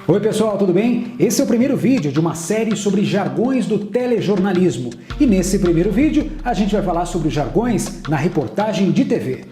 Oi pessoal, tudo bem? Esse é o primeiro vídeo de uma série sobre jargões do telejornalismo. E nesse primeiro vídeo a gente vai falar sobre os jargões na reportagem de TV.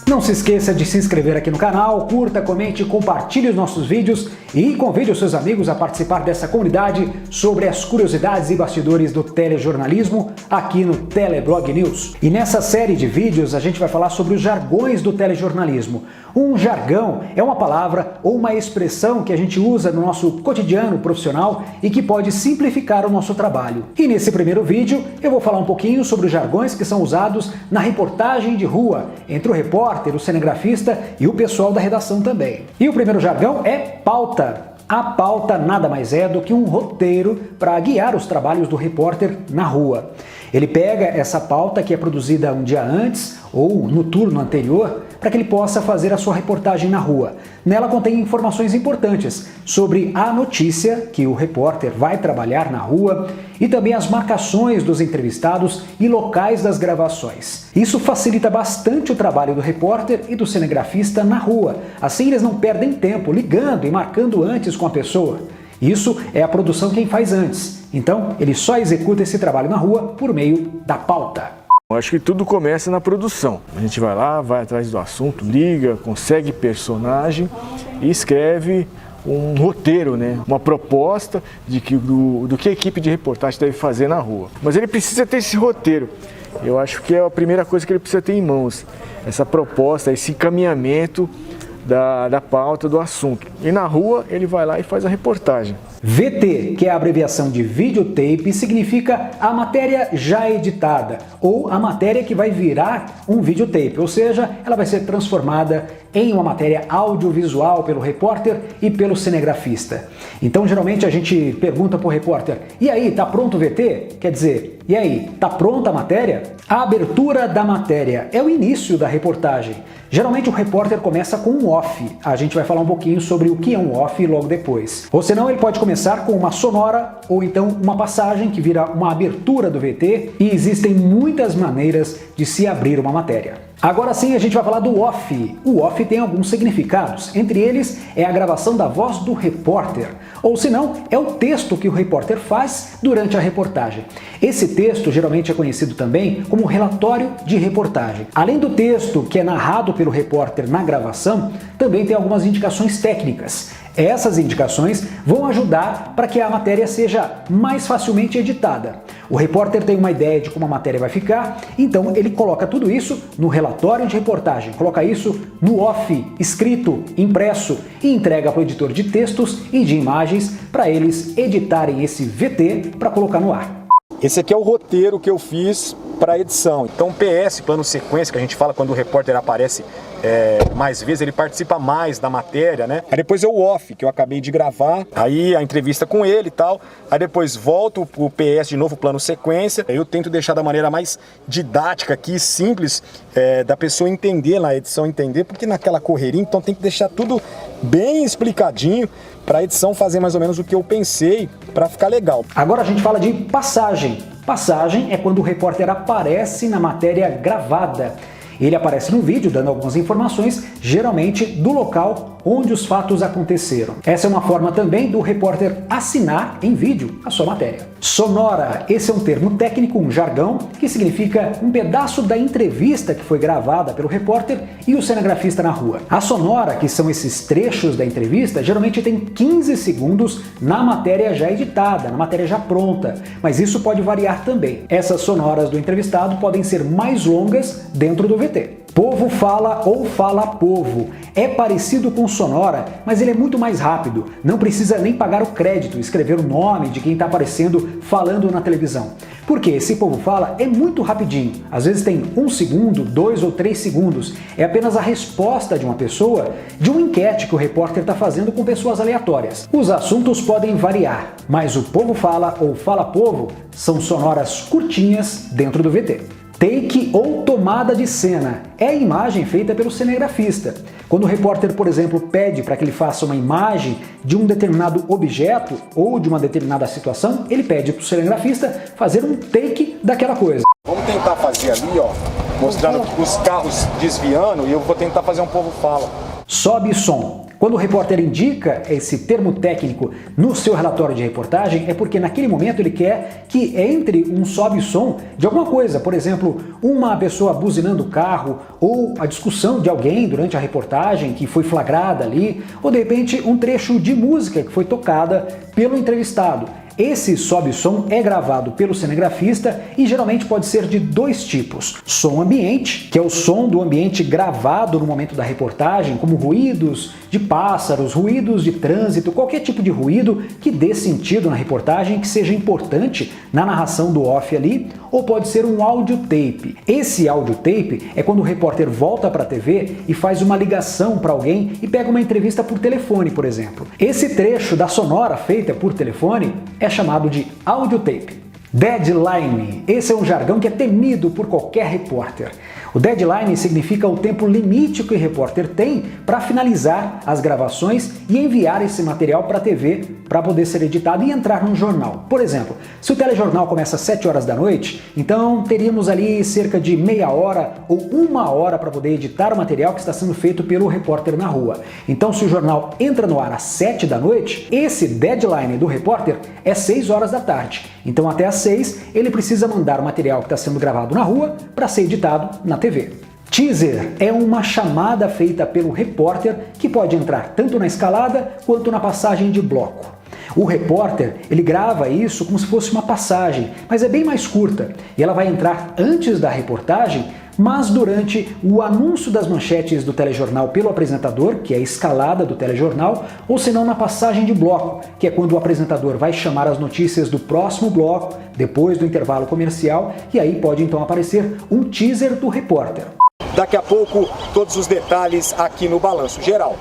Não se esqueça de se inscrever aqui no canal, curta, comente, compartilhe os nossos vídeos e convide os seus amigos a participar dessa comunidade sobre as curiosidades e bastidores do telejornalismo aqui no Teleblog News. E nessa série de vídeos a gente vai falar sobre os jargões do telejornalismo. Um jargão é uma palavra ou uma expressão que a gente usa no nosso cotidiano profissional e que pode simplificar o nosso trabalho. E nesse primeiro vídeo eu vou falar um pouquinho sobre os jargões que são usados na reportagem de rua, entre o repórter, o cinegrafista e o pessoal da redação também. E o primeiro jargão é pauta. A pauta nada mais é do que um roteiro para guiar os trabalhos do repórter na rua. Ele pega essa pauta que é produzida um dia antes ou no turno anterior para que ele possa fazer a sua reportagem na rua. Nela contém informações importantes sobre a notícia que o repórter vai trabalhar na rua e também as marcações dos entrevistados e locais das gravações. Isso facilita bastante o trabalho do repórter e do cinegrafista na rua. Assim eles não perdem tempo ligando e marcando antes com a pessoa. Isso é a produção quem faz antes. Então ele só executa esse trabalho na rua por meio da pauta. Eu acho que tudo começa na produção. A gente vai lá, vai atrás do assunto, liga, consegue personagem e escreve um roteiro, né? Uma proposta do que a equipe de reportagem deve fazer na rua. Mas ele precisa ter esse roteiro. Eu acho que é a primeira coisa que ele precisa ter em mãos. Essa proposta, esse encaminhamento da pauta, do assunto. E na rua ele vai lá e faz a reportagem. VT, que é a abreviação de videotape, significa a matéria já editada, ou a matéria que vai virar um videotape, ou seja, ela vai ser transformada em uma matéria audiovisual pelo repórter e pelo cinegrafista. Então, geralmente a gente pergunta para o repórter, e aí, tá pronto o VT? Quer dizer, e aí, tá pronta a matéria? A abertura da matéria é o início da reportagem. Geralmente o repórter começa com um off. A gente vai falar um pouquinho sobre o que é um off logo depois. Ou senão ele pode começar com uma sonora ou então uma passagem que vira uma abertura do VT, e existem muitas maneiras de se abrir uma matéria. Agora sim a gente vai falar do off. O off tem alguns significados, entre eles é a gravação da voz do repórter, ou se não, é o texto que o repórter faz durante a reportagem. Esse texto geralmente é conhecido também como relatório de reportagem. Além do texto que é narrado pelo repórter na gravação, também tem algumas indicações técnicas. Essas indicações vão ajudar para que a matéria seja mais facilmente editada. O repórter tem uma ideia de como a matéria vai ficar, então ele coloca tudo isso no relatório de reportagem, coloca isso no off, escrito, impresso e entrega para o editor de textos e de imagens para eles editarem esse VT para colocar no ar. Esse aqui é o roteiro que eu fiz para edição. Então PS, plano sequência, que a gente fala quando o repórter aparece mais vezes, ele participa mais da matéria, né? Aí depois é o off, que eu acabei de gravar, aí a entrevista com ele e tal, aí depois volto o PS de novo, plano sequência. Eu tento deixar da maneira mais didática aqui, simples, da pessoa entender, na edição entender, porque naquela correria, então tem que deixar tudo bem explicadinho para a edição fazer mais ou menos o que eu pensei para ficar legal. Agora a gente fala de passagem. Passagem é quando o repórter aparece na matéria gravada. Ele aparece no vídeo dando algumas informações, geralmente do local onde os fatos aconteceram. Essa é uma forma também do repórter assinar em vídeo a sua matéria. Sonora, esse é um termo técnico, um jargão, que significa um pedaço da entrevista que foi gravada pelo repórter e o cinegrafista na rua. A sonora, que são esses trechos da entrevista, geralmente tem 15 segundos na matéria já editada, na matéria já pronta, mas isso pode variar também. Essas sonoras do entrevistado podem ser mais longas dentro do VT. Povo fala ou fala povo. É parecido com sonora, mas ele é muito mais rápido. Não precisa nem pagar o crédito, escrever o nome de quem está aparecendo falando na televisão. Porque esse povo fala é muito rapidinho. Às vezes tem 1 segundo, 2 ou 3 segundos. É apenas a resposta de uma pessoa de uma enquete que o repórter está fazendo com pessoas aleatórias. Os assuntos podem variar, mas o povo fala ou fala povo são sonoras curtinhas dentro do VT. Take ou tomada de cena é a imagem feita pelo cinegrafista. Quando o repórter, por exemplo, pede para que ele faça uma imagem de um determinado objeto ou de uma determinada situação, ele pede para o cinegrafista fazer um take daquela coisa. Vamos tentar fazer ali, ó, mostrando os carros desviando, e eu vou tentar fazer um povo fala. Sobe som. Quando o repórter indica esse termo técnico no seu relatório de reportagem, é porque naquele momento ele quer que entre um sobe som de alguma coisa, por exemplo, uma pessoa buzinando o carro, ou a discussão de alguém durante a reportagem que foi flagrada ali, ou de repente um trecho de música que foi tocada pelo entrevistado. Esse sobe-som é gravado pelo cinegrafista e geralmente pode ser de dois tipos. Som ambiente, que é o som do ambiente gravado no momento da reportagem, como ruídos de pássaros, ruídos de trânsito, qualquer tipo de ruído que dê sentido na reportagem, que seja importante na narração do off ali, ou pode ser um audiotape. Esse audiotape é quando o repórter volta para a TV e faz uma ligação para alguém e pega uma entrevista por telefone, por exemplo. Esse trecho da sonora feita por telefone é chamado de audiotape. Deadline. Esse é um jargão que é temido por qualquer repórter. O deadline significa o tempo limite que o repórter tem para finalizar as gravações e enviar esse material para a TV para poder ser editado e entrar no jornal. Por exemplo, se o telejornal começa às 7 horas da noite, então teríamos ali cerca de meia hora ou uma hora para poder editar o material que está sendo feito pelo repórter na rua. Então, se o jornal entra no ar às 7 da noite, esse deadline do repórter é 6 horas da tarde. Então, até às 6, ele precisa mandar o material que está sendo gravado na rua para ser editado na TV. Teaser é uma chamada feita pelo repórter que pode entrar tanto na escalada quanto na passagem de bloco. O repórter, ele grava isso como se fosse uma passagem, mas é bem mais curta e ela vai entrar antes da reportagem, mas durante o anúncio das manchetes do telejornal pelo apresentador, que é a escalada do telejornal, ou senão na passagem de bloco, que é quando o apresentador vai chamar as notícias do próximo bloco, depois do intervalo comercial, e aí pode então aparecer um teaser do repórter. Daqui a pouco, todos os detalhes aqui no Balanço Geral.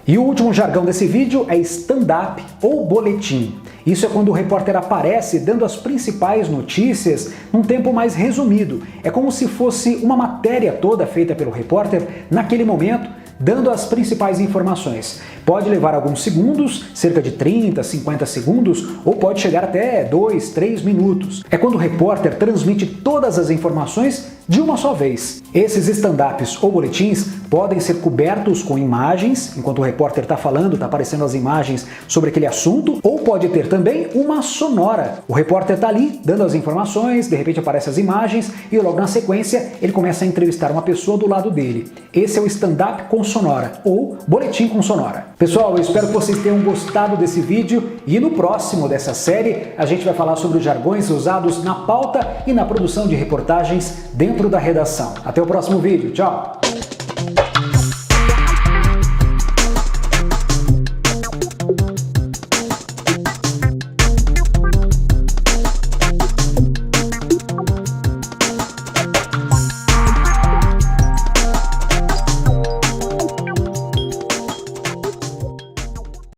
E o último jargão desse vídeo é stand-up ou boletim. Isso é quando o repórter aparece dando as principais notícias num tempo mais resumido. É como se fosse uma matéria toda feita pelo repórter naquele momento, dando as principais informações. Pode levar alguns segundos, cerca de 30, 50 segundos, ou pode chegar até 2, 3 minutos. É quando o repórter transmite todas as informações de uma só vez. Esses stand-ups ou boletins podem ser cobertos com imagens, enquanto o repórter está falando, está aparecendo as imagens sobre aquele assunto, ou pode ter também uma sonora. O repórter está ali dando as informações, de repente aparecem as imagens e logo na sequência ele começa a entrevistar uma pessoa do lado dele. Esse é o stand-up com sonora, ou boletim com sonora. Pessoal, eu espero que vocês tenham gostado desse vídeo e no próximo dessa série a gente vai falar sobre os jargões usados na pauta e na produção de reportagens dentro da redação. Até o próximo vídeo, tchau!